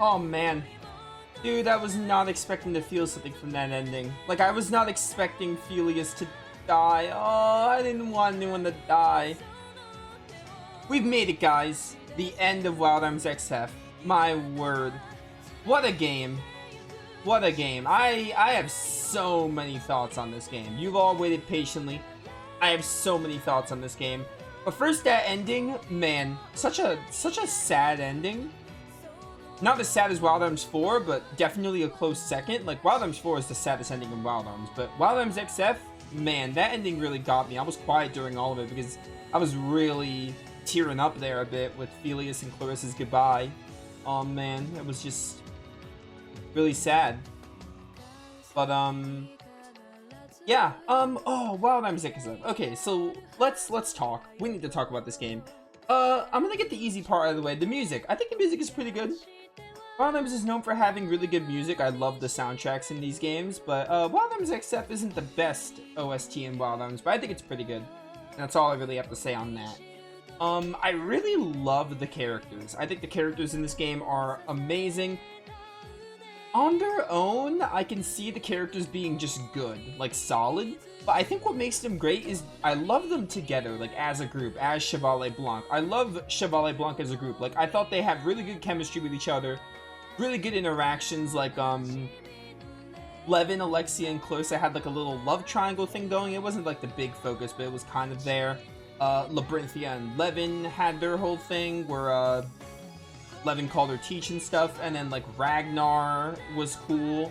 Oh man. Dude, I was not expecting to feel something from that ending. Like, I was not expecting Felius to die. Oh, I didn't want anyone to die. We've made it, guys. The end of Wild Arms XF. My word. What a game. What a game. I have so many thoughts on this game. You've all waited patiently. I have so many thoughts on this game. But first, that ending, man, such a sad ending. Not as sad as Wild Arms 4, but definitely a close second. Like, Wild Arms 4 is the saddest ending in Wild Arms, but Wild Arms XF, man, that ending really got me. I was quiet during all of it because I was really tearing up there a bit with Felius and Clarissa's goodbye. Oh man, it was just really sad. But yeah, oh, Wild Arms XF. Okay, so let's talk. We need to talk about this game. I'm gonna get the easy part out of the way. The music. I think the music is pretty good. Wild Arms is known for having really good music. I love the soundtracks in these games, but Wild Arms XF isn't the best OST in Wild Arms, but I think it's pretty good. And that's all I really have to say on that. I really love the characters. I think the characters in this game are amazing. On their own, I can see the characters being just good, like solid. But I think what makes them great is I love them together, like as a group, as Chevalet Blanc. I love Chevalet Blanc as a group. Like, I thought they have really good chemistry with each other. Really good interactions, like, Levin, Alexia, and Clarissa had, like, a little love triangle thing going. It wasn't, like, the big focus, but it was kind of there. Labyrinthia and Levin had their whole thing, where, Levin called her Teach and stuff, and then, like, Ragnar was cool.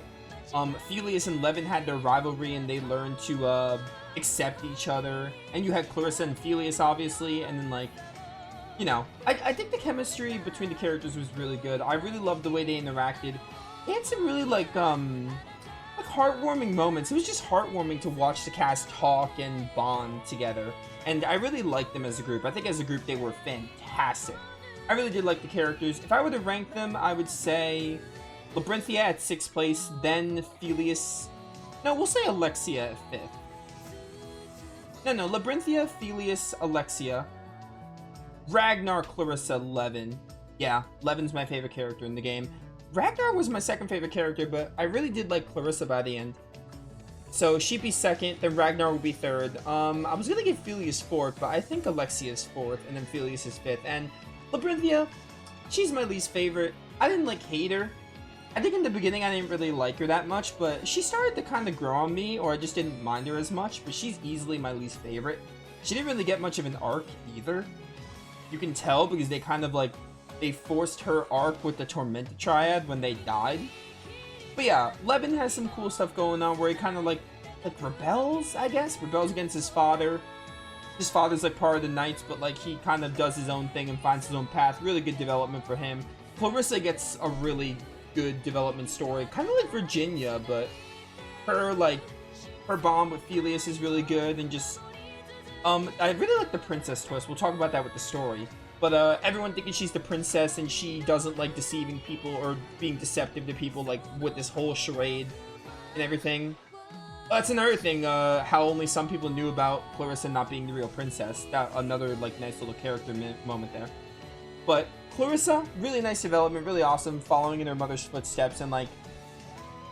Felius and Levin had their rivalry, and they learned to, accept each other. And you had Clarissa and Felius, obviously, and then, like, you know, I think the chemistry between the characters was really good. I really loved the way they interacted. They had some really, like heartwarming moments. It was just heartwarming to watch the cast talk and bond together. And I really liked them as a group. I think as a group, they were fantastic. I really did like the characters. If I were to rank them, I would say Labyrinthia at 6th place, then Felius... No, we'll say Alexia at 5th. No, Labyrinthia, Felius, Alexia... Ragnar, Clarissa, Levin. Yeah, Levin's my favorite character in the game. Ragnar was my second favorite character, but I really did like Clarissa by the end. So she'd be second, then Ragnar would be third. I was gonna give Felius fourth, but I think Alexia is fourth, and then Felius is fifth. And Labyrinthia, she's my least favorite. I didn't like hate her. I think in the beginning I didn't really like her that much, but she started to kind of grow on me, or I just didn't mind her as much, but she's easily my least favorite. She didn't really get much of an arc either. You can tell because they kind of like, they forced her arc with the Tormented Triad when they died. But yeah, Levin has some cool stuff going on where he kind of like rebels, I guess? Rebels against his father. His father's like part of the Knights, but like he kind of does his own thing and finds his own path. Really good development for him. Clarissa gets a really good development story. Kind of like Virginia, but her bond with Felius is really good and just... I really like the princess twist. We'll talk about that with the story. But, everyone thinking she's the princess and she doesn't like deceiving people or being deceptive to people, like, with this whole charade and everything. That's another thing, how only some people knew about Clarissa not being the real princess. That, another, like, nice little character moment there. But, Clarissa, really nice development, really awesome, following in her mother's footsteps and, like,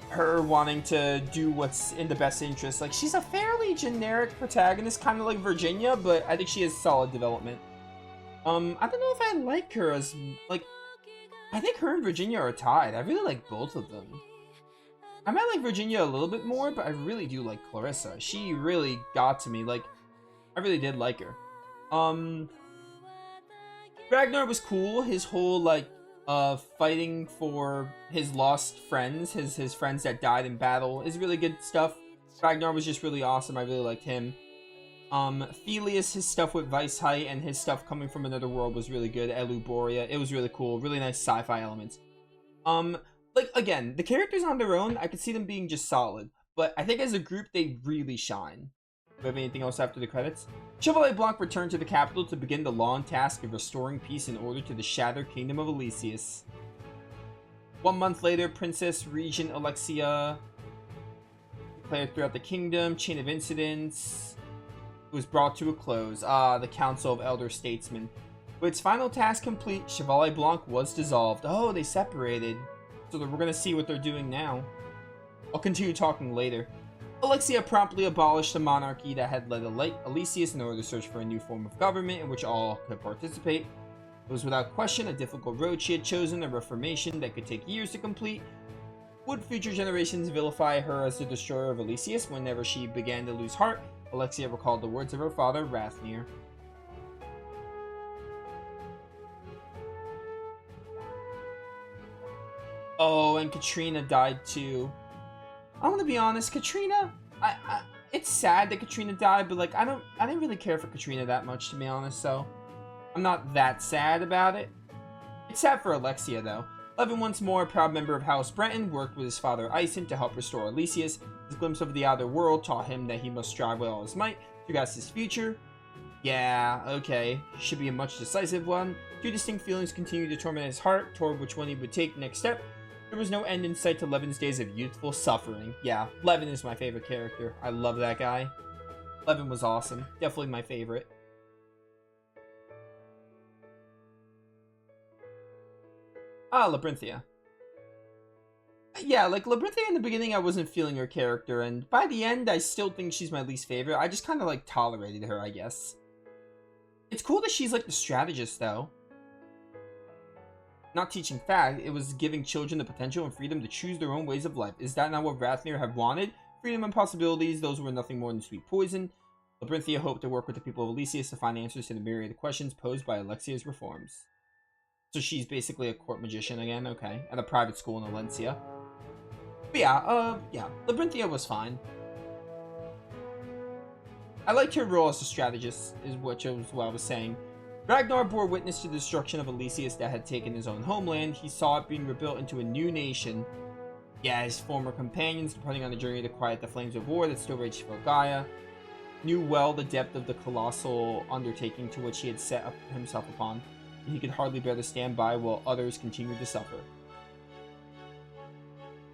her wanting to do what's in the best interest. Like, she's a fairly generic protagonist, kind of like Virginia, but I think she has solid development. I don't know if I like her as, like, I think her and Virginia are tied. I really like both of them. I might like Virginia a little bit more, but I really do like Clarissa. She really got to me, like, I really did like her. Ragnar was cool, his whole, like, fighting for his lost friends, his friends that died in battle is really good stuff. Ragnar was just really awesome. I really liked him. Felius, his stuff with Weishaupt and his stuff coming from another world was really good. Eluboria, it was really cool. Really nice sci-fi elements. Like, again, the characters on their own, I could see them being just solid. But I think as a group, they really shine. Do we have anything else after the credits? Chevalet Blanc returned to the capital to begin the long task of restoring peace in order to the shattered kingdom of Elysius. 1 month later, Princess Regent Alexia declared throughout the kingdom. Chain of incidents was brought to a close. The Council of Elder Statesmen. With its final task complete, Chevalier Blanc was dissolved. Oh, they separated. So we're going to see what they're doing now. I'll continue talking later. Alexia promptly abolished the monarchy that had led Alexius in order to search for a new form of government in which all could participate. It was without question a difficult road she had chosen, a reformation that could take years to complete. Would future generations vilify her as the destroyer of Alexius whenever she began to lose heart? Alexia recalled the words of her father, Rathnir. Oh, and Katrina died too. I'm gonna be honest, Katrina, it's sad that Katrina died, but like I didn't really care for Katrina that much, to be honest, so I'm not that sad about it. It's sad for Alexia though. Levin, once more a proud member of House Breton, worked with his father Ison to help restore Alexius. His glimpse of the outer world taught him that he must strive with all his might to grasp his future. Yeah, okay, should be a much decisive one. Two distinct feelings continued to torment his heart, toward which one he would take next step. There was no end in sight to Levin's days of youthful suffering. Yeah, Levin is my favorite character. I love that guy. Levin was awesome. Definitely my favorite. Ah, Labyrinthia. Yeah, like, Labyrinthia in the beginning, I wasn't feeling her character, and by the end, I still think she's my least favorite. I just kind of, like, tolerated her, I guess. It's cool that she's, like, the strategist, though. Not teaching fact, it was giving children the potential and freedom to choose their own ways of life. Is that not what Rathnir had wanted? Freedom and possibilities, those were nothing more than sweet poison. Labyrinthia hoped to work with the people of Alexius to find answers to the myriad of questions posed by Alexia's reforms. So she's basically a court magician again, okay, at a private school in Valencia. But yeah, Labyrinthia was fine. I liked her role as a strategist, is what I was saying. Ragnar bore witness to the destruction of Alexius that had taken his own homeland. He saw it being rebuilt into a new nation. Yeah, his former companions, departing on a journey to quiet the flames of war that still raged for Gaia, knew well the depth of the colossal undertaking to which he had set up himself upon. He could hardly bear to stand by while others continued to suffer.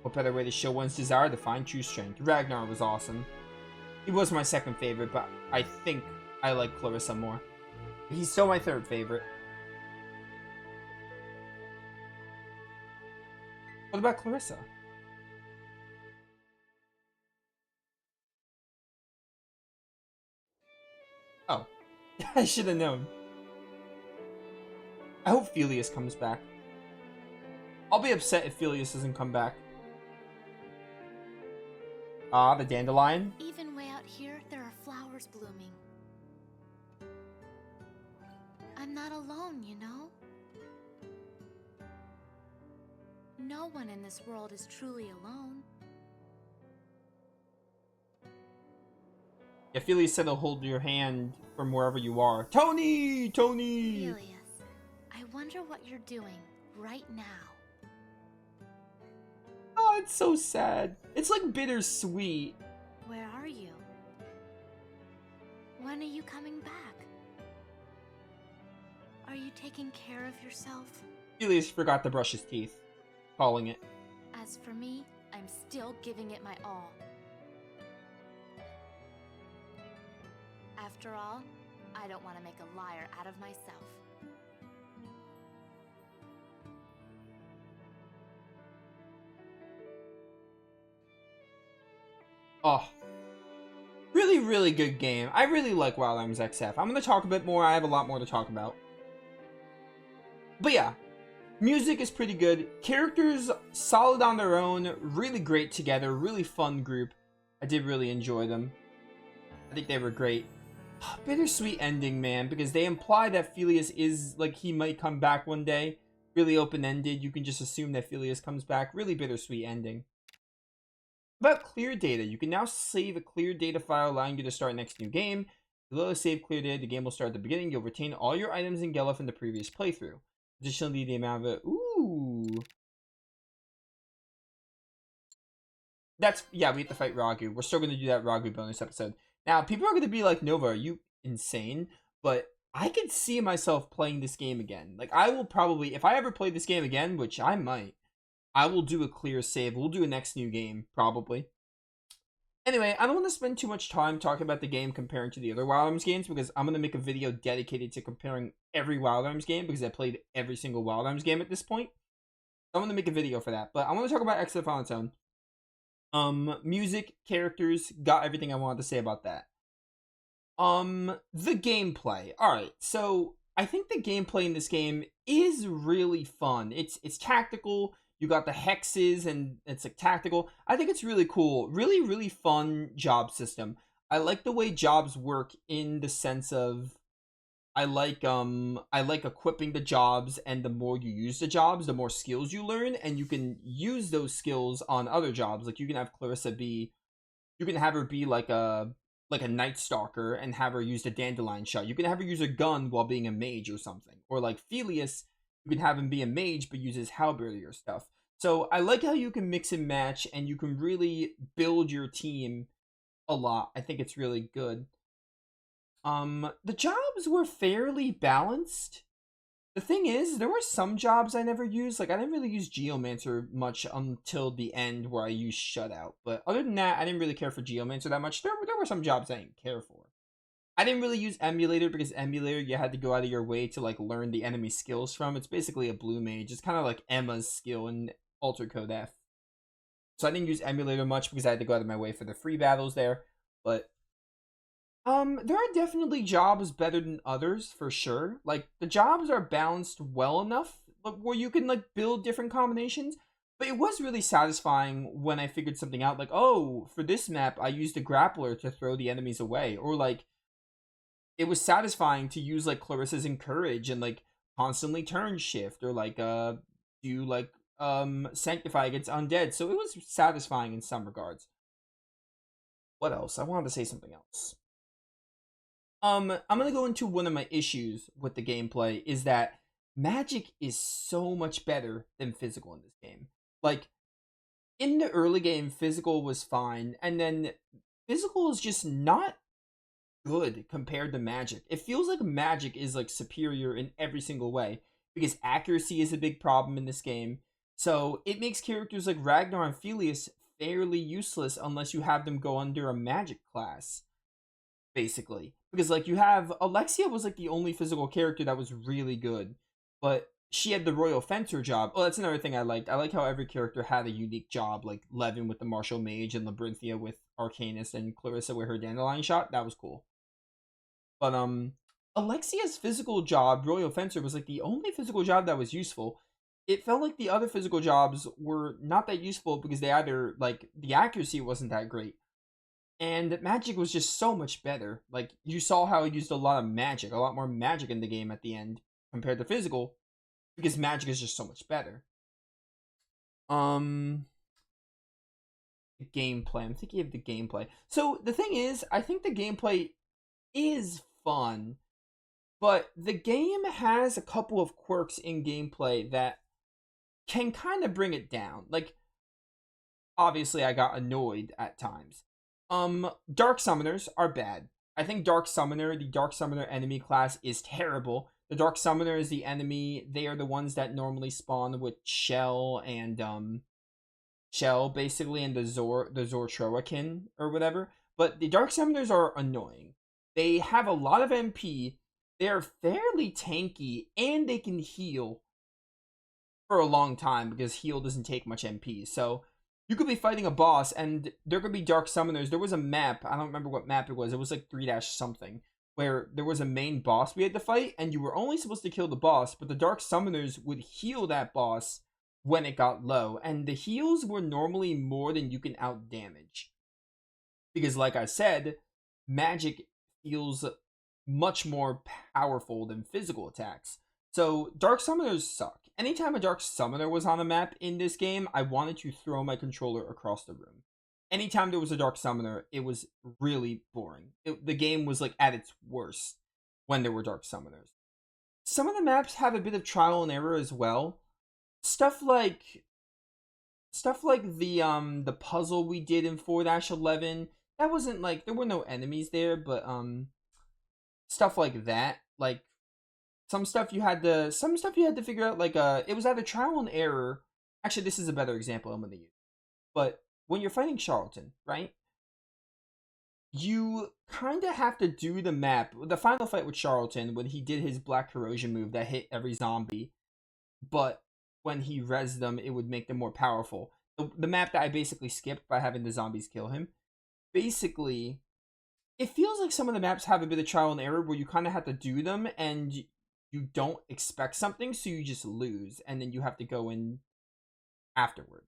What better way to show one's desire to find true strength? Ragnar was awesome. He was my second favorite, but I think I like Clarissa more. He's still my third favorite. What about Clarissa? Oh. I should have known. I hope Felius comes back. I'll be upset if Felius doesn't come back. Ah, the dandelion. Even way out here, there are flowers blooming. I'm not alone, you know? No one in this world is truly alone. Yeah, Felius said he'll hold your hand from wherever you are. Tony! Tony! Felius, I wonder what you're doing right now. Oh, it's so sad. It's like bittersweet. Where are you? When are you coming back? Are you taking care of yourself? Felius forgot to brush his teeth. Calling it. As for me, I'm still giving it my all. After all, I don't want to make a liar out of myself. Oh. Really, really good game. I really like Wild Arms XF. I'm going to talk a bit more. I have a lot more to talk about. But yeah. Music is pretty good. Characters, solid on their own. Really great together. Really fun group. I did really enjoy them. I think they were great. Bittersweet ending, man. Because they imply that Felius is, like, he might come back one day. Really open-ended. You can just assume that Felius comes back. Really bittersweet ending. About clear data, you can now save a clear data file allowing you to start next new game. If you save clear data, the game will start at the beginning. You'll retain all your items in Gela from the previous playthrough. Additionally, the amount of it. Ooh. That's, yeah, we have to fight Ragu. We're still going to do that Ragu bonus episode. Now, people are going to be like, Nova, are you insane? But I could see myself playing this game again. Like, I will probably, if I ever play this game again, which I might, I will do a clear save. We'll do a next new game, probably. Anyway, I don't want to spend too much time talking about the game comparing to the other Wild Arms games because I'm going to make a video dedicated to comparing every Wild Arms game because I played every single Wild Arms game at this point. So I'm going to make a video for that. But I want to talk about Exif on its own. Music, characters, got everything I wanted to say about that. The gameplay. Alright, so I think the gameplay in this game is really fun. It's tactical. You got the hexes and it's like tactical. I think it's really cool. Really, really fun job system. I like the way jobs work in the sense of I like equipping the jobs, and the more you use the jobs, the more skills you learn, and you can use those skills on other jobs. Like you can have Clarissa be you can have her be like a night stalker and have her use the dandelion shot. You can have her use a gun while being a mage or something. Or like Felius, you can have him be a mage but uses halberdier stuff. So I like how you can mix and match and you can really build your team a lot. I think it's really good. The jobs were fairly balanced. The thing is, there were some jobs I never used. Like, I didn't really use Geomancer much until the end where I used Shutout. But other than that, I didn't really care for Geomancer that much. There were some jobs I didn't care for. I didn't really use Emulator because Emulator, you had to go out of your way to, like, learn the enemy skills from. It's basically a blue mage. It's kind of like Emma's skill in Alter Code F. So I didn't use Emulator much because I had to go out of my way for the free battles there. But there are definitely jobs better than others for sure. Like the jobs are balanced well enough where you can like build different combinations. But it was really satisfying when I figured something out. Like, oh, for this map, I used a grappler to throw the enemies away, or like it was satisfying to use like Clarissa's encourage and like constantly turn shift, or like do like sanctify against undead. So it was satisfying in some regards. What else? I wanted to say something else. I'm gonna go into one of my issues with the gameplay is that magic is so much better than physical in this game. Like in the early game, physical was fine, and then physical is just not good compared to magic. It feels like magic is like superior in every single way because accuracy is a big problem in this game. So it makes characters like Ragnar and Felius fairly useless unless you have them go under a magic class, basically. Because like you have Alexia was like the only physical character that was really good, but she had the Royal Fencer job. Oh, that's another thing I liked. I like how every character had a unique job, like Levin with the Martial Mage and Labyrinthia with Arcanist and Clarissa with her Dandelion shot. That was cool. But Alexia's physical job, Royal Fencer, was like the only physical job that was useful. It felt like the other physical jobs were not that useful because they either like the accuracy wasn't that great, and magic was just so much better. Like you saw how he used a lot of magic, a lot more magic in the game at the end compared to physical, because magic is just so much better. Um, gameplay. I'm thinking of the gameplay. So the thing is, I think the gameplay is fun, but the game has a couple of quirks in gameplay that can kind of bring it down. Like obviously I got annoyed at times. Dark Summoners are bad. I think the Dark Summoner enemy class is terrible. The Dark Summoner is the enemy. They are the ones that normally spawn with Shell and Shell basically, and the Zortroakin or whatever. But the Dark Summoners are annoying. They have a lot of MP. They are fairly tanky and they can heal for a long time because heal doesn't take much MP. So you could be fighting a boss and there could be Dark Summoners. There was a map, I don't remember what map it was like 3 something, where there was a main boss we had to fight and you were only supposed to kill the boss, but the Dark Summoners would heal that boss when it got low, and the heals were normally more than you can out damage. Because like I said, magic feels much more powerful than physical attacks. So Dark Summoners suck. Anytime a Dark Summoner was on a map in this game, I wanted to throw my controller across the room. Anytime there was a Dark Summoner, it was really boring. The game was like at its worst when there were Dark Summoners. Some of the maps have a bit of trial and error as well. Stuff like the puzzle we did in 4-11, that wasn't like there were no enemies there, but stuff like that, like some stuff you had to figure out, like it was either trial and error. Actually, this is a better example I'm going to use. But when you're fighting Charlatan, right? you kind of have to do the map. The final fight with Charlton, when he did his black corrosion move that hit every zombie, but when he rezzed them, it would make them more powerful. The map that I basically skipped by having the zombies kill him. Basically, it feels like some of the maps have a bit of trial and error where you kind of have to do them and you don't expect something, so you just lose, and then you have to go in afterwards.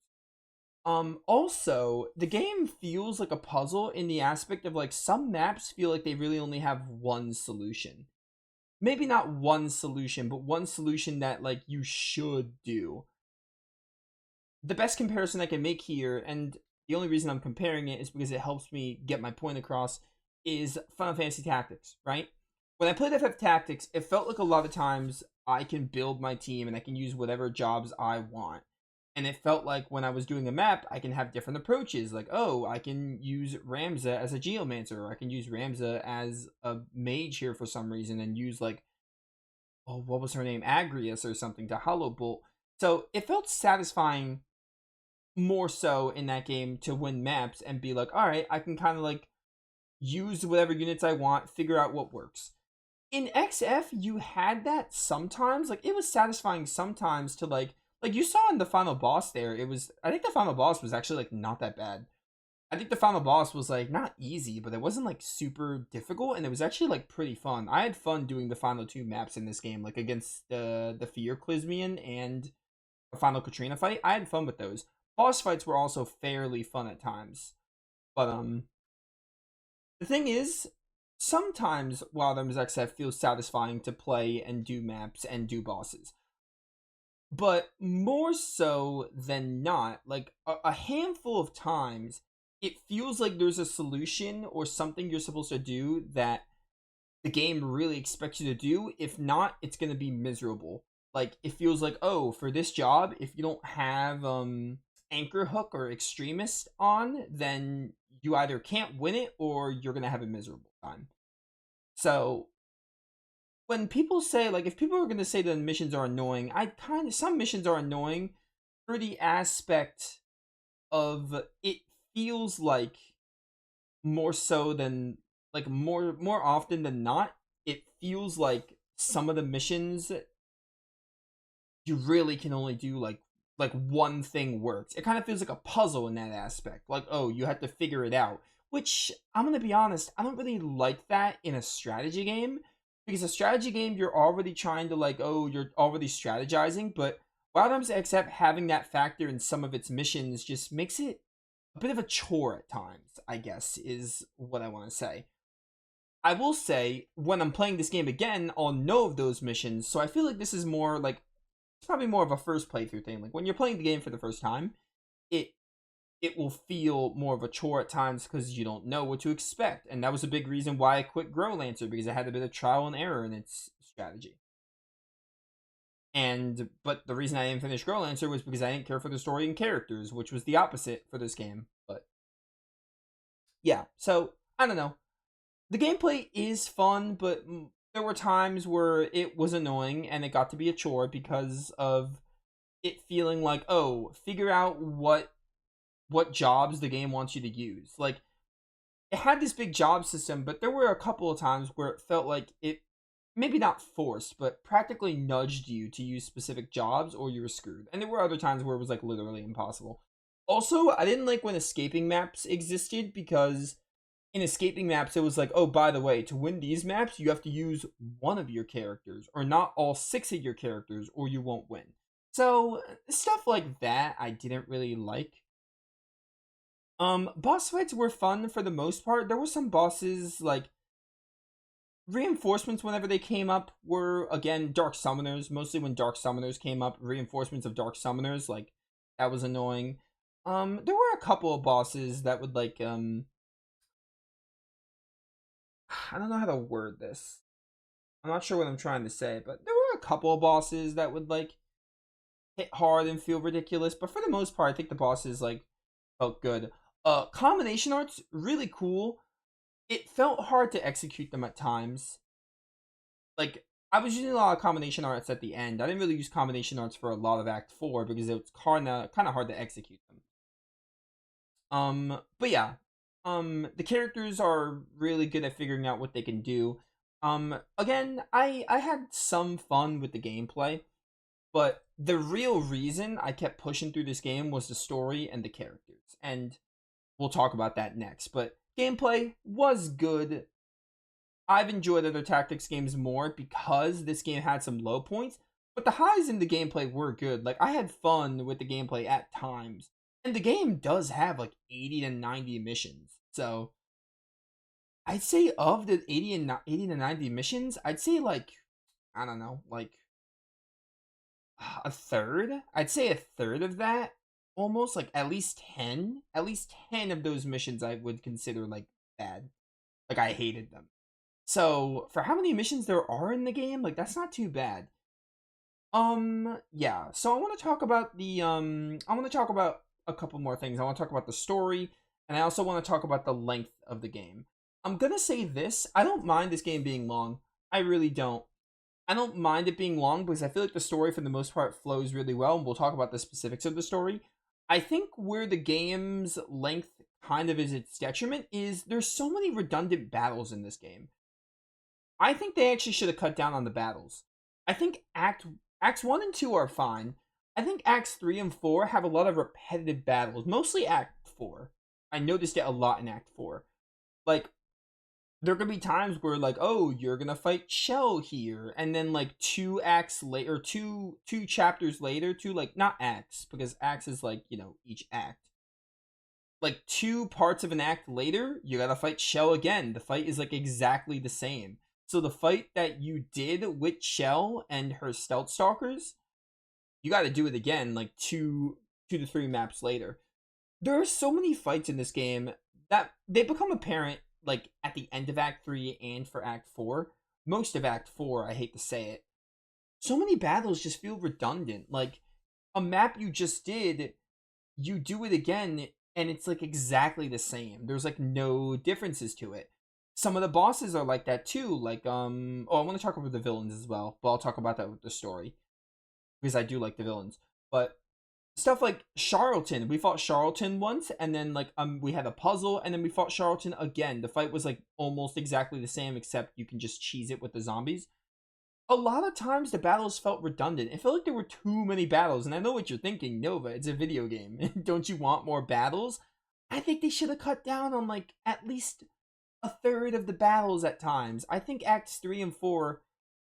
Also, the game feels like a puzzle in the aspect of like some maps feel like they really only have one solution. Maybe not one solution, but one solution that like you should do. The best comparison I can make here, and the only reason I'm comparing it is because it helps me get my point across, is Final Fantasy Tactics, right? When I played FF Tactics, it felt like a lot of times I can build my team and I can use whatever jobs I want. And it felt like when I was doing a map, I can have different approaches. Like, oh, I can use Ramza as a Geomancer, or I can use Ramza as a mage here for some reason, and use like, oh, what was her name? Agrius or something to Hollow Bolt. So it felt satisfying more so in that game to win maps and be like, all right, I can kind of like use whatever units I want, figure out what works. In XF, you had that sometimes. Like, it was satisfying sometimes to like you saw in the final boss there. It was, I think the final boss was actually like not that bad. I think the final boss was like not easy, but it wasn't like super difficult, and it was actually like pretty fun. I had fun doing the final two maps in this game, like against the Fear Clismian and the final Katrina fight. I had fun with those. Boss fights were also fairly fun at times. But the thing is, sometimes Wild Arms XF feels satisfying to play and do maps and do bosses. But more so than not, like a handful of times, it feels like there's a solution or something you're supposed to do that the game really expects you to do. If not, it's going to be miserable. Like, it feels like, oh, for this job, if you don't have Anchor Hook or Extremist on, then you either can't win it or you're going to have a miserable time. So when people say, like, if people are going to say that missions are annoying, some missions are annoying for the aspect of it feels like more so than, like, more often than not, it feels like some of the missions you really can only do like one thing works. It kind of feels like a puzzle in that aspect. Like, oh, you have to figure it out. Which, I'm gonna be honest, I don't really like that in a strategy game. Because a strategy game, you're already trying to like, oh, you're already strategizing, but Wild Arms XF having that factor in some of its missions just makes it a bit of a chore at times, I guess, is what I want to say. I will say, when I'm playing this game again, I'll know of those missions, so I feel like this is more like, it's probably more of a first playthrough thing. Like, when you're playing the game for the first time, it it will feel more of a chore at times because you don't know what to expect. And that was a big reason why I quit Growlancer, because it had a bit of trial and error in its strategy. But the reason I didn't finish Growlancer was because I didn't care for the story and characters, which was the opposite for this game. But yeah, so I don't know. The gameplay is fun, but there were times where it was annoying and it got to be a chore because of it feeling like, oh, figure out what jobs the game wants you to use. Like, it had this big job system, but there were a couple of times where it felt like it, maybe not forced, but practically nudged you to use specific jobs or you were screwed. And there were other times where it was like literally impossible. Also, I didn't like when escaping maps existed, because in escaping maps it was like, oh, by the way, to win these maps you have to use one of your characters or not all six of your characters or you won't win. So stuff like that I didn't really like. Boss fights were fun for the most part. There were some bosses, like, reinforcements whenever they came up were, again, Dark Summoners. Mostly when Dark Summoners came up, reinforcements of Dark Summoners, like, that was annoying. There were a couple of bosses that would, like, I don't know how to word this. I'm not sure what I'm trying to say, but there were a couple of bosses that would, like, hit hard and feel ridiculous, but for the most part, I think the bosses, like, felt good. Combination arts, really cool. It felt hard to execute them at times. Like, I was using a lot of combination arts at the end. I didn't really use combination arts for a lot of Act 4 because it was kind of hard to execute them. But yeah, The characters are really good at figuring out what they can do. Again, I had some fun with the gameplay, but the real reason I kept pushing through this game was the story and the characters. And we'll talk about that next. But gameplay was good. I've enjoyed other tactics games more because this game had some low points, but the highs in the gameplay were good. Like, I had fun with the gameplay at times. And the game does have like 80 to 90 missions. So, I'd say of the 80 to 90 missions, I'd say like, I don't know, like a third. I'd say a third of that, almost like at least 10. At least 10 of those missions I would consider like bad. Like, I hated them. So, for how many missions there are in the game, like, that's not too bad. Yeah. So I want to talk about I want to talk about a couple more things. I want to talk about the story, and I also want to talk about the length of the game. I'm gonna say this: I don't mind this game being long. I really don't. I don't mind it being long because I feel like the story, for the most part, flows really well, and we'll talk about the specifics of the story. I think where the game's length kind of is its detriment is there's so many redundant battles in this game. I think they actually should have cut down on the battles. I think Acts 1 and 2 are fine. I think Acts 3 and 4 have a lot of repetitive battles, mostly Act 4. I noticed it a lot in Act 4. Like, there could be times where, like, oh, you're gonna fight Shell here, and then like two acts later, two chapters later, two, like, not acts, because acts is like, each act. Like, two parts of an act later, you gotta fight Shell again. The fight is like exactly the same. So the fight that you did with Shell and her stealth stalkers, you gotta do it again, like two to three maps later. There are so many fights in this game that they become apparent, like, at the end of Act 3 and for Act 4. Most of Act 4, I hate to say it. So many battles just feel redundant. Like, a map you just did, you do it again, and it's like exactly the same. There's like no differences to it. Some of the bosses are like that too. Like, oh, I want to talk about the villains as well, but I'll talk about that with the story because I do like the villains. But stuff like Charlton, we fought Charlton once, and then like we had a puzzle, and then we fought Charlton again. The fight was like almost exactly the same, except you can just cheese it with the zombies. A lot of times the battles felt redundant. It felt like there were too many battles, and I know what you're thinking, Nova. It's a video game. Don't you want more battles? I think they should have cut down on like at least a third of the battles at times. I think Acts 3 and 4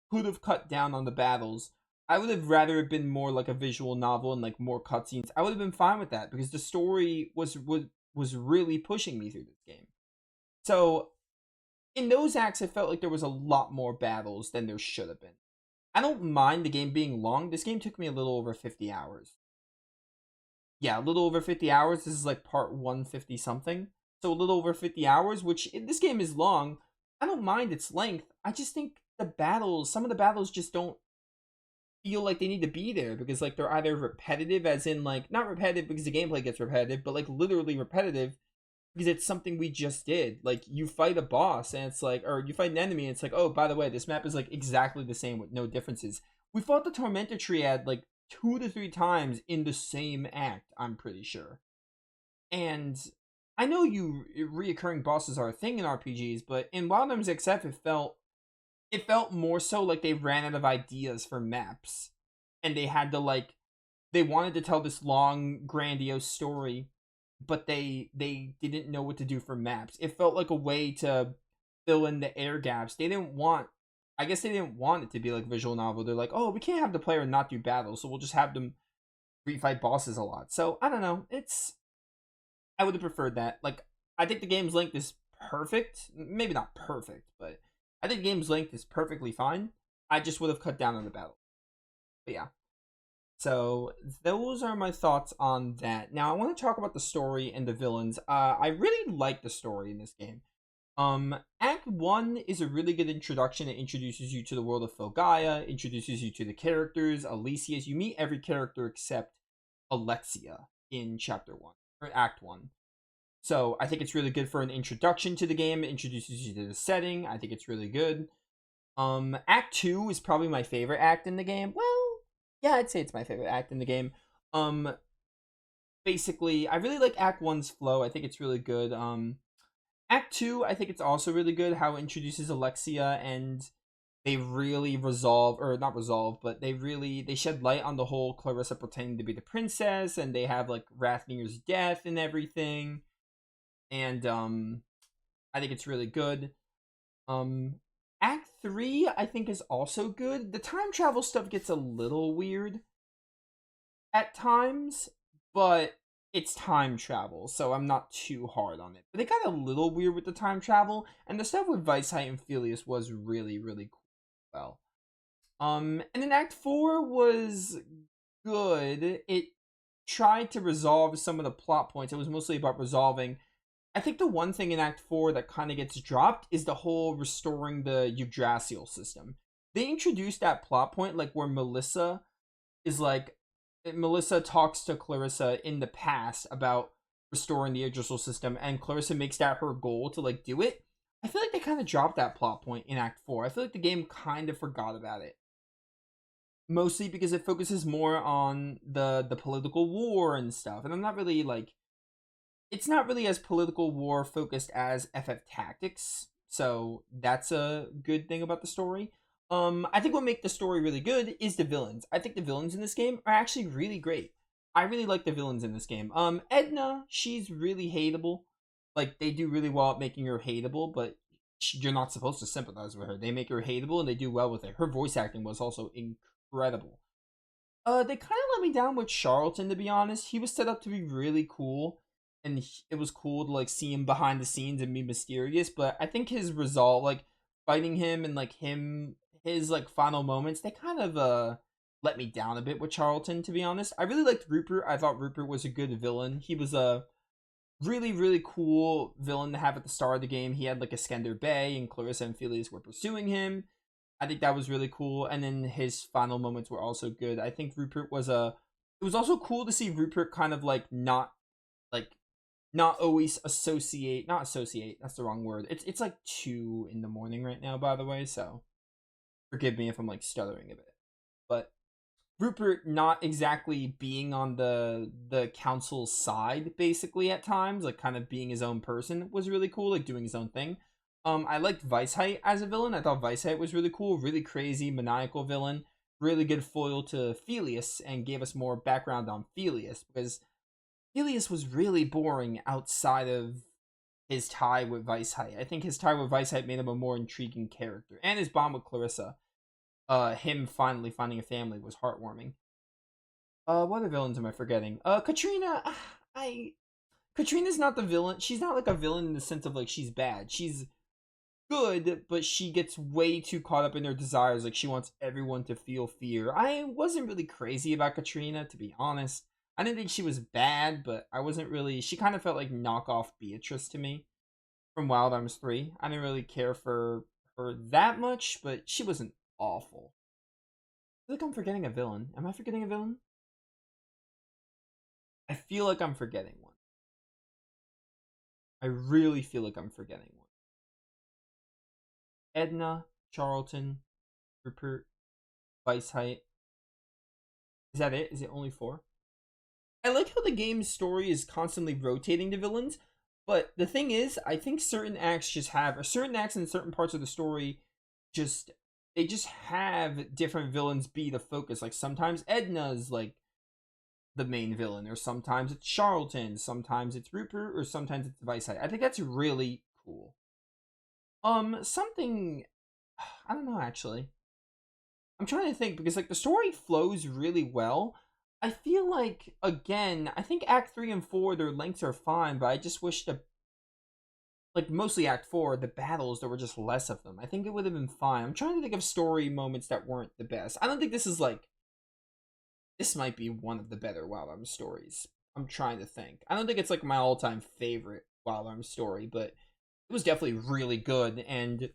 could have cut down on the battles. I would have rather it been more like a visual novel and like more cutscenes. I would have been fine with that because the story was really pushing me through this game. So in those acts, I felt like there was a lot more battles than there should have been. I don't mind the game being long. This game took me a little over 50 hours. Yeah, a little over 50 hours. This is like part 150 something. So a little over 50 hours, which this game is long. I don't mind its length. I just think some of the battles just don't feel like they need to be there because like they're either repetitive, as in like not repetitive because the gameplay gets repetitive, but like literally repetitive because it's something we just did. Like, you fight a boss and it's like, or you fight an enemy and it's like, oh, by the way, this map is like exactly the same with no differences. We fought the Tormentor Triad like 2 to 3 times in the same act, I'm pretty sure. And I know reoccurring bosses are a thing in RPGs, but in Wild Arms XF it felt more so like they ran out of ideas for maps. And they had to like they wanted to tell this long, grandiose story, but they didn't know what to do for maps. It felt like a way to fill in the air gaps. I guess they didn't want it to be like visual novel. They're like, oh, we can't have the player not do battles, so we'll just have them refight bosses a lot. So I don't know. I would have preferred that. Like, I think the game's length is perfect. Maybe not perfect, but I think the game's length is perfectly fine. I just would have cut down on the battle. But yeah. So those are my thoughts on that. Now I want to talk about the story and the villains. I really like the story in this game. Act 1 is a really good introduction. It introduces you to the world of Filgaia, introduces you to the characters, Alicia's. You meet every character except Alexia in Chapter 1, or Act 1. So I think it's really good for an introduction to the game. It introduces you to the setting. I think it's really good. Act 2 is probably my favorite act in the game. Well, yeah, I'd say it's my favorite act in the game. Basically, I really like Act 1's flow. I think it's really good. Act 2, I think it's also really good how it introduces Alexia, and they really resolve, or not resolve, but they shed light on the whole Clarissa pretending to be the princess, and they have like Rathnir's death and everything. And I think it's really good. Um Act 3 I think is also good. The time travel stuff gets a little weird at times, but it's time travel, so I'm not too hard on it. But it got a little weird with the time travel, and the stuff with Weisheit and Felius was really, really cool. Well, and then Act 4 was good. It tried to resolve some of the plot points. It was mostly about resolving. I think the one thing in Act 4 that kind of gets dropped is the whole restoring the Yggdrasil system. They introduced that plot point, like where Melissa talks to Clarissa in the past about restoring the Yggdrasil system, and Clarissa makes that her goal to like do it. I feel like they kind of dropped that plot point in Act 4. I feel like the game kind of forgot about it. Mostly because it focuses more on the political war and stuff. And I'm not really like, it's not really as political war focused as FF Tactics. So that's a good thing about the story. I think what makes the story really good is the villains. I think the villains in this game are actually really great. I really like the villains in this game. Edna, she's really hateable. Like they do really well at making her hateable, but you're not supposed to sympathize with her. They make her hateable, and they do well with it. Her voice acting was also incredible. They kind of let me down with Charlton, to be honest. He was set up to be really cool, and it was cool to like see him behind the scenes and be mysterious. But I think his resolve, like fighting him and like his like final moments, they kind of let me down a bit with Charlton, to be honest. I really liked Rupert. I thought Rupert was a good villain. He was a really, really cool villain to have at the start of the game. He had like Iskender Bay, and Clarissa and Felius were pursuing him. I think that was really cool. And then his final moments were also good. I think Rupert was a. It was also cool to see Rupert kind of like not always associate, not associate. That's the wrong word. It's like 2 in the morning right now, by the way. So forgive me if I'm like stuttering a bit. But Rupert not exactly being on the council's side basically at times, like kind of being his own person was really cool, like doing his own thing. I liked Weisheit as a villain. I thought Weisheit was really cool, really crazy, maniacal villain, really good foil to Felius, and gave us more background on Felius because Felius was really boring outside of his tie with Weisheit. I think his tie with Weisheit made him a more intriguing character, and his bond with Clarissa, him finally finding a family was heartwarming. What other villains am I forgetting? Katrina. I Katrina's not the villain. She's not like a villain in the sense of like she's bad. She's good, but she gets way too caught up in her desires. Like she wants everyone to feel fear. I wasn't really crazy about Katrina, to be honest. I didn't think she was bad, but I wasn't really. She kind of felt like knockoff Beatrice to me from Wild Arms 3. I didn't really care for her that much, but she wasn't awful. I feel like I'm forgetting a villain. Am I forgetting a villain? I feel like I'm forgetting one. I really feel like I'm forgetting one. Edna, Charlton, Rupert, Weisheit. Is that it? Is it only 4? I like how the game's story is constantly rotating the villains, but the thing is, I think certain acts just have, or certain acts in certain parts of the story just, they just have different villains be the focus. Like sometimes Edna's like the main villain, or sometimes it's Charlton, sometimes it's Rupert, or sometimes it's Weisheit. I think that's really cool. Something, I don't know actually. I'm trying to think because like the story flows really well. I feel like again, I think Act 3 and 4 their lengths are fine, but I just wish the like mostly Act 4 the battles there were just less of them. I think it would have been fine. I'm trying to think of story moments that weren't the best. I don't think this is like this might be one of the better Wild Arms stories. I'm trying to think. I don't think it's like my all-time favorite Wild Arms story, but it was definitely really good, and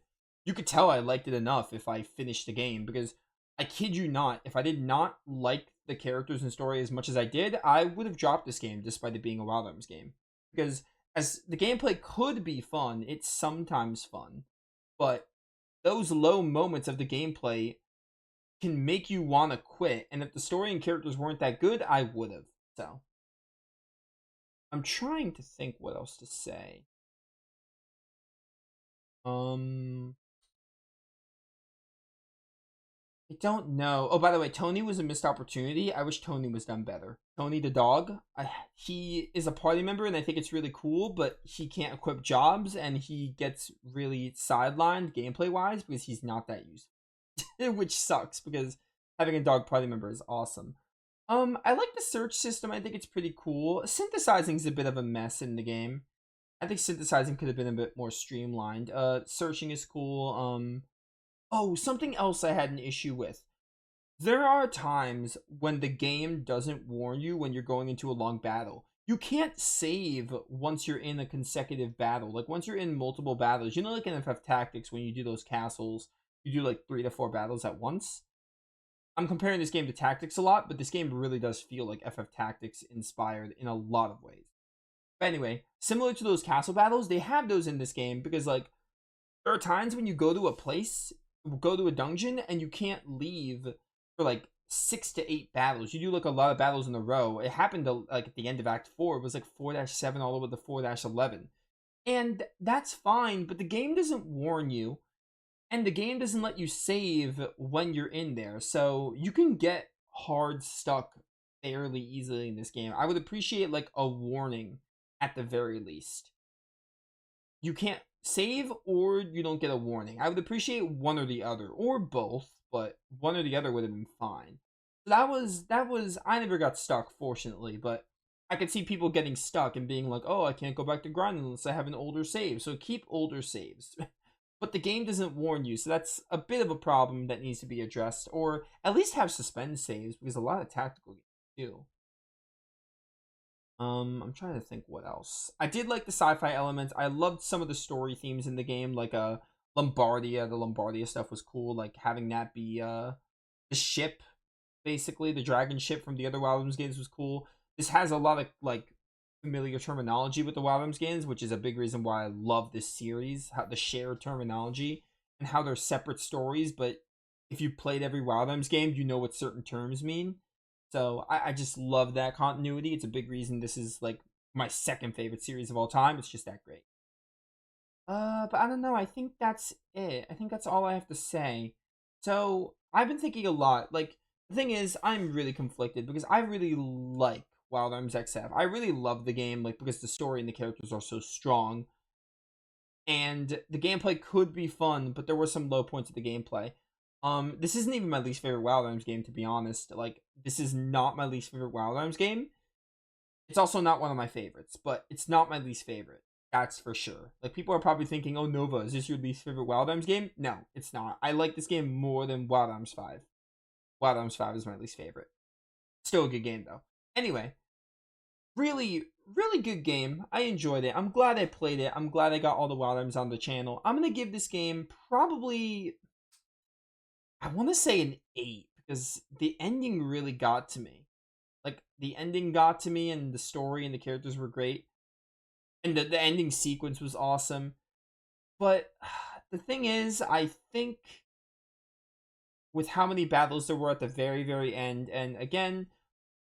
you could tell I liked it enough if I finished the game because I kid you not, if I did not like the characters and story as much as I did, I would have dropped this game despite it being a Wild Arms game. Because as the gameplay could be fun, it's sometimes fun, but those low moments of the gameplay can make you want to quit. And if the story and characters weren't that good, I would have. So I'm trying to think what else to say. Um, I don't know. Oh, by the way, Tony was a missed opportunity. I wish Tony was done better. Tony the dog, he is a party member, and I think it's really cool, but he can't equip jobs, and he gets really sidelined gameplay-wise because he's not that useful, which sucks because having a dog party member is awesome. I like the search system. I think it's pretty cool. Synthesizing is a bit of a mess in the game. I think synthesizing could have been a bit more streamlined. Searching is cool. Oh, something else I had an issue with. There are times when the game doesn't warn you when you're going into a long battle. You can't save once you're in a consecutive battle. Like, once you're in multiple battles, you know, like in FF Tactics, when you do those castles, you do like 3 to 4 battles at once. I'm comparing this game to Tactics a lot, but this game really does feel like FF Tactics inspired in a lot of ways. But anyway, similar to those castle battles, they have those in this game because, like, there are times when you go to a place, go to a dungeon, and you can't leave for like 6 to 8 battles. You do like a lot of battles in a row. It happened to, like, at the end of Act 4, it was like 4-7 all the way to 4-11. And that's fine, but the game doesn't warn you, and the game doesn't let you save when you're in there. So you can get hard stuck fairly easily in this game. I would appreciate like a warning at the very least. You can't save or you don't get a warning. I would appreciate one or the other, or both, but one or the other would have been fine. So that was I never got stuck, fortunately, but I could see people getting stuck and being like, oh, I can't go back to grinding unless I have an older save. So keep older saves. But the game doesn't warn you, so that's a bit of a problem that needs to be addressed, or at least have suspend saves, because a lot of tactical games do. I'm trying to think what else. I did like the sci-fi elements. I loved some of the story themes in the game, like Lombardia. The Lombardia stuff was cool, like having that be the ship, basically the dragon ship from the other Wild Arms games was cool. This has a lot of like familiar terminology with the Wild Arms games, which is a big reason why I love this series. How the shared terminology and how they're separate stories, but if you played every Wild Arms game, you know what certain terms mean. So I just love that continuity. It's a big reason this is like my second favorite series of all time. It's just that great. But I don't know. I think that's it. I think that's all I have to say. So I've been thinking a lot. Like, the thing is, I'm really conflicted because I really like Wild Arms XF. I really love the game, like, because the story and the characters are so strong. And the gameplay could be fun, but there were some low points of the gameplay. This isn't even my least favorite Wild Arms game, to be honest. Like, this is not my least favorite Wild Arms game. It's also not one of my favorites, but it's not my least favorite. That's for sure. Like, people are probably thinking, oh, Nova, is this your least favorite Wild Arms game? No, it's not. I like this game more than Wild Arms 5. Wild Arms 5 is my least favorite. Still a good game, though. Anyway, really, really good game. I enjoyed it. I'm glad I played it. I'm glad I got all the Wild Arms on the channel. I'm going to give this game probably, I want to say an 8, because the ending really got to me. Like, the ending got to me, and the story and the characters were great. And the ending sequence was awesome. But the thing is, I think with how many battles there were at the very, very end, and again,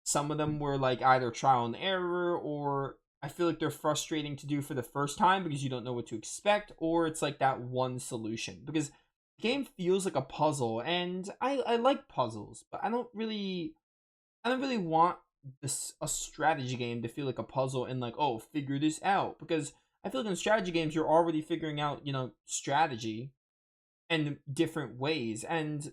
some of them were like either trial and error, or I feel like they're frustrating to do for the first time because you don't know what to expect, or it's like that one solution. Because the game feels like a puzzle, and I like puzzles, but I don't really want this a strategy game to feel like a puzzle and like, oh, figure this out. Because I feel like in strategy games you're already figuring out, you know, strategy and different ways. And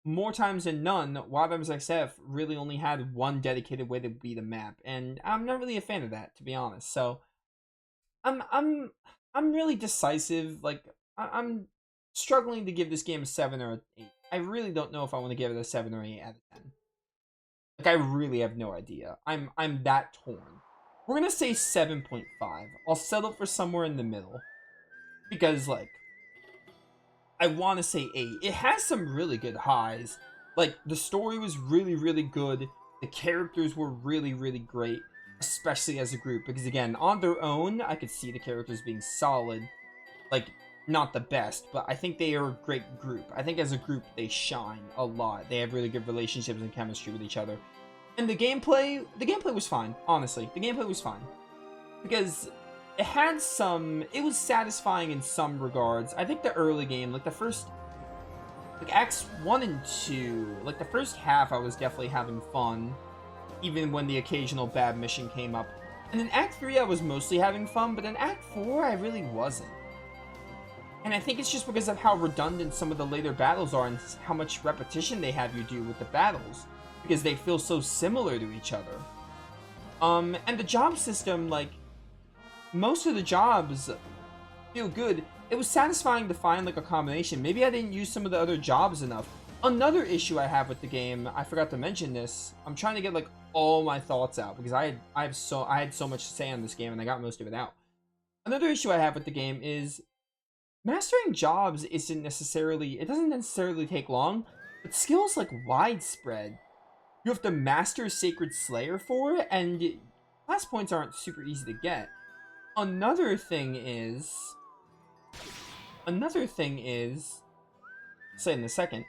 more times than none, Wild Arms XF really only had one dedicated way to beat a map, and I'm not really a fan of that, to be honest. So I'm really decisive. Like, I'm struggling to give this game a 7 or an 8. I really don't know if I want to give it a 7 or 8 out of 10. Like, I really have no idea. I'm that torn. We're gonna say 7.5. I'll settle for somewhere in the middle. Because, like, I want to say 8. It has some really good highs. Like, the story was really, really good. The characters were really, really great. Especially as a group. Because, again, on their own, I could see the characters being solid. Like, not the best, but I think they are a great group. I think as a group, they shine a lot. They have really good relationships and chemistry with each other. And the gameplay was fine, honestly. The gameplay was fine. Because it had some, it was satisfying in some regards. I think the early game, like the first, like Acts 1 and 2, like the first half I was definitely having fun, even when the occasional bad mission came up. And in Act 3 I was mostly having fun, but in Act 4 I really wasn't. And I think it's just because of how redundant some of the later battles are and how much repetition they have you do with the battles, because they feel so similar to each other. And the job system, like, most of the jobs feel good. It was satisfying to find, like, a combination. Maybe I didn't use some of the other jobs enough. Another issue I have with the game, I forgot to mention this. I'm trying to get, like, all my thoughts out, because I had so much to say on this game, and I got most of it out. Another issue I have with the game is mastering jobs it doesn't necessarily take long, but skills like widespread, you have to master Sacred Slayer for it, and class points aren't super easy to get. Another thing is, I'll say in a second.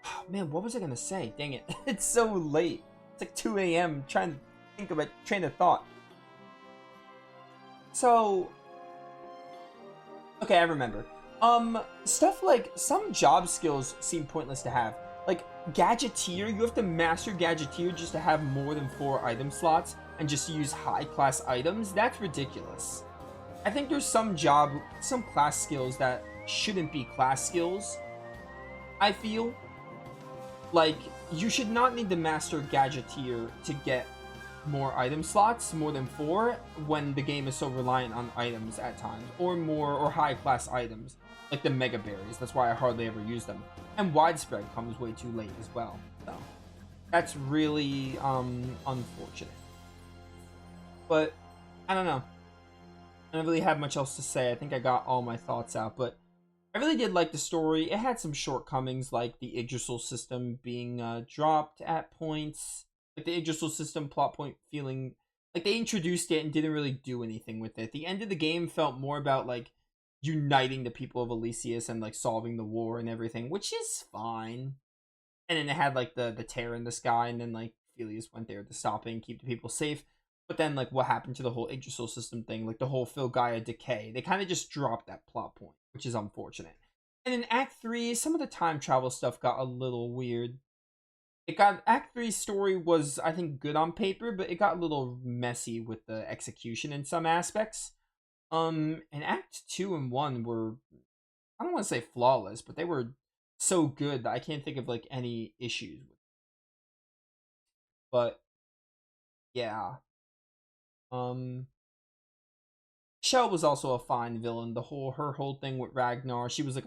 Oh, man, what was I gonna say? Dang it. It's so late. It's like 2 a.m. trying to think of a train of thought. So, okay, I remember. Stuff like, some job skills seem pointless to have. Like, Gadgeteer, you have to master Gadgeteer just to have more than 4 item slots and just to use high-class items. That's ridiculous. I think there's some class skills that shouldn't be class skills, I feel. Like, you should not need to master Gadgeteer to get more item slots, more than 4, when the game is so reliant on items at times, or high-class items, like the Mega Berries. That's why I hardly ever use them. And Widespread comes way too late as well, so that's really unfortunate. But I don't know. I don't really have much else to say. I think I got all my thoughts out, but I really did like the story. It had some shortcomings, like the Yggdrasil system being dropped at points. Like the Yggdrasil system plot point feeling like they introduced it and didn't really do anything with it. The end of the game felt more about like uniting the people of Elysius and like solving the war and everything, which is fine. And then it had like the tear in the sky, and then like Phelius went there to stop it and keep the people safe. But then like what happened to the whole Yggdrasil system thing, like the whole Filgaia decay, they kind of just dropped that plot point, which is unfortunate. And in Act 3, some of the time travel stuff got a little weird. Act 3's story was, I think, good on paper, but it got a little messy with the execution in some aspects. And Act 2 and 1 were, I don't want to say flawless, but they were so good that I can't think of like any issues with it. But yeah. Shell was also a fine villain. Her whole thing with Ragnar, she was like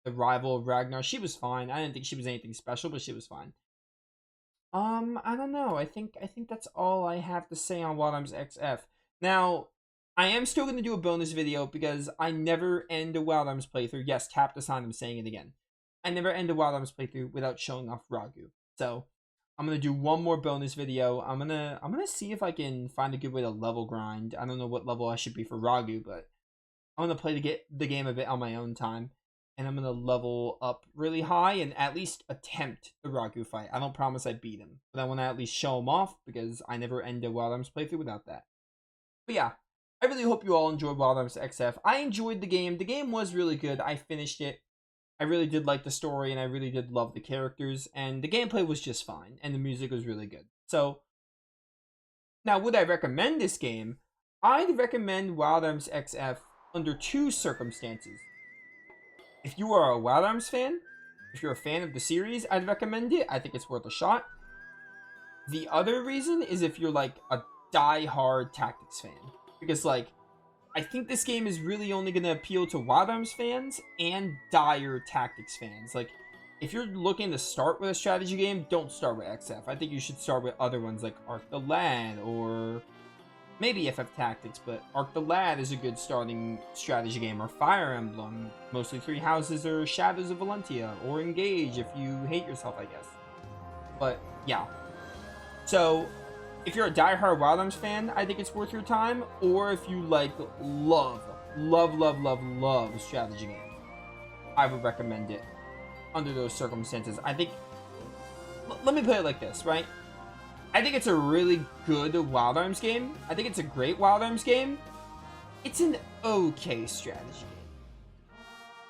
the rival of Ragnar. She was fine. I didn't think she was anything special, but she was fine. I don't know. I think that's all I have to say on Wild Arms XF. Now, I am still going to do a bonus video because I never end a Wild Arms playthrough. Yes, tap the sign, I'm saying it again. I never end a Wild Arms playthrough without showing off Ragu. So, I'm going to do one more bonus video. I'm going to see if I can find a good way to level grind. I don't know what level I should be for Ragu, but I'm going to play the game a bit on my own time. And I'm going to level up really high and at least attempt the Ragu fight. I don't promise I beat him, but I want to at least show him off because I never end a Wild Arms playthrough without that. But yeah, I really hope you all enjoyed Wild Arms XF. I enjoyed the game. The game was really good. I finished it. I really did like the story, and I really did love the characters, and the gameplay was just fine, and the music was really good. So, now would I recommend this game? I'd recommend Wild Arms XF under 2 circumstances. If you are a Wild Arms fan, if you're a fan of the series, I'd recommend it. I think it's worth a shot. The other reason is if you're like a die-hard Tactics fan. Because like, I think this game is really only going to appeal to Wild Arms fans and dire Tactics fans. Like, if you're looking to start with a strategy game, don't start with XF. I think you should start with other ones like Arc the Lad or maybe FF Tactics, but Arc the Lad is a good starting strategy game, or Fire Emblem, mostly Three Houses or Shadows of Valentia, or Engage if you hate yourself, I guess. But yeah. So, if you're a diehard Wild Arms fan, I think it's worth your time. Or if you like love strategy game, I would recommend it under those circumstances. I think, let me put it like this, right? I think it's a really good Wild Arms game. I think it's a great Wild Arms game. It's an okay strategy game.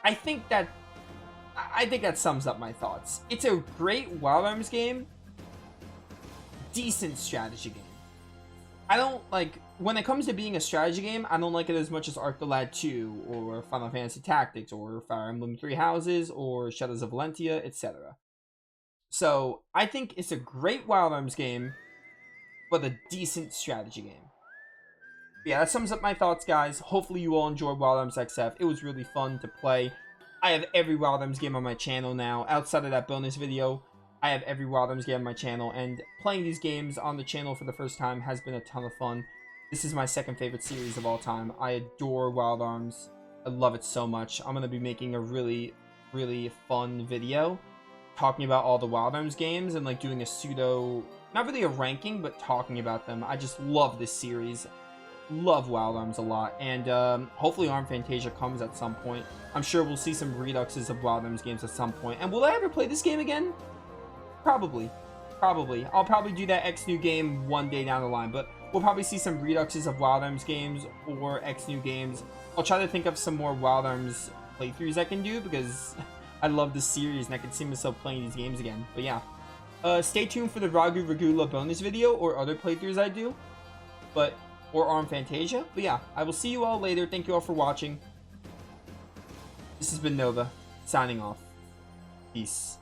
I think that sums up my thoughts. It's a great Wild Arms game. Decent strategy game. I don't like, when it comes to being a strategy game, I don't like it as much as Arc the Lad 2 or Final Fantasy Tactics or Fire Emblem Three Houses or Shadows of Valentia, etc. So I think it's a great Wild Arms game, but a decent strategy game. Yeah, that sums up my thoughts, guys. Hopefully you all enjoyed Wild Arms XF. It was really fun to play. I have every Wild Arms game on my channel now. Outside of that bonus video, I have every Wild Arms game on my channel, and playing these games on the channel for the first time has been a ton of fun. This is my second favorite series of all time. I adore Wild Arms. I love it so much. I'm going to be making a really, really fun video talking about all the Wild Arms games and like doing a pseudo, not really a ranking, but talking about them. I just love this series. Love Wild Arms a lot, and hopefully Arm Fantasia comes at some point. I'm sure we'll see some reduxes of Wild Arms games at some point. And will I ever play this game again? Probably. I'll probably do that X New game one day down the line, but we'll probably see some reduxes of Wild Arms games or X New games. I'll try to think of some more Wild Arms playthroughs I can do, because I love this series and I can see myself playing these games again. But yeah, stay tuned for the Ragu Regula bonus video or other playthroughs I do, or Arm Fantasia. But yeah, I will see you all later. Thank you all for watching. This has been Nova, signing off. Peace.